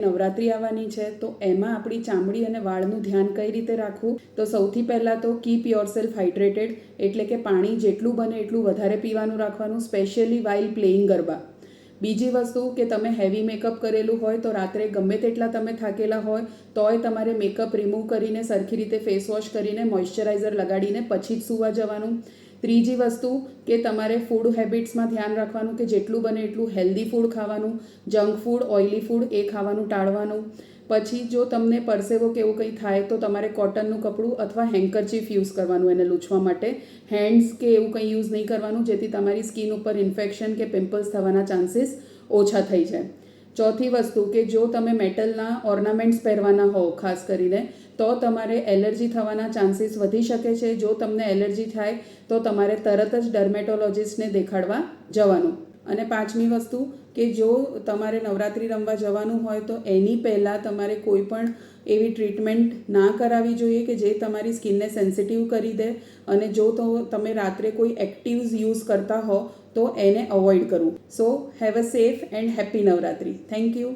નવરાત્રિ આવવાની છે તો એમાં આપણી ચામડી અને વાળનું ધ્યાન કઈ રીતે રાખવું? તો સૌથી પહેલાં તો કીપ યોરસેલ્ફ હાઇડ્રેટેડ, એટલે કે પાણી જેટલું બને એટલું વધારે પીવાનું રાખવાનું, સ્પેશિયલી વાઇલ પ્લેઇંગ ગરબા. બીજી વસ્તુ કે તમે હેવી મેકઅપ કરેલું હોય તો રાત્રે ગમે તેટલા તમે થાકેલા હોય તોય તમારે મેકઅપ રિમૂવ કરીને સરખી રીતે ફેસ વોશ કરીને મોઇશ્ચરાઇઝર લગાડીને પછી જ સૂવા જવાનું. ત્રીજી વસ્તુ કે તમારે ફૂડ હેબિટ્સમાં ધ્યાન રાખવાનું કે જેટલું બને એટલું હેલ્ધી ફૂડ ખાવાનું, જંક ફૂડ, ઓઇલી ફૂડ એ ખાવાનું ટાળવાનું. પછી જો તમને પરસેવો કે એવું કંઈ થાય તો તમારે કોટનનું કપડું અથવા હેન્કરચીફ યુઝ કરવાનું એને લૂછવા માટે. હેન્ડ્સ કે એવું કંઈ યુઝ નહીં કરવાનું જેથી તમારી સ્કિન ઉપર ઇન્ફેક્શન કે પિમ્પલ્સ થવાના ચાન્સીસ ઓછા થઈ જાય. ચોથી વસ્તુ કે જો તમે મેટલના ઓર્નામેન્ટ્સ પહેરવાના હો ખાસ કરીને તો તમારે એલર્જી થવાના ચાન્સીસ વધી શકે છે. જો તમને એલર્જી થાય તો તમારે તરત જ ડર્મેટોલોજિસ્ટને દેખાડવા જવાનું. અને પાંચમી વસ્તુ કે જો તમારે નવરાત્રિ રમવા જવાનું હોય તો એની પહેલાં તમારે કોઈ પણ એવી ટ્રીટમેન્ટ ના કરાવવી જોઈએ કે જે તમારી સ્કિનને સેન્સિટિવ કરી દે. અને જો તો તમે રાત્રે કોઈ એક્ટિવ્સ યુઝ કરતા હો તો એને અવોઇડ કરવું. સો have a safe and happy Navratri. Thank you.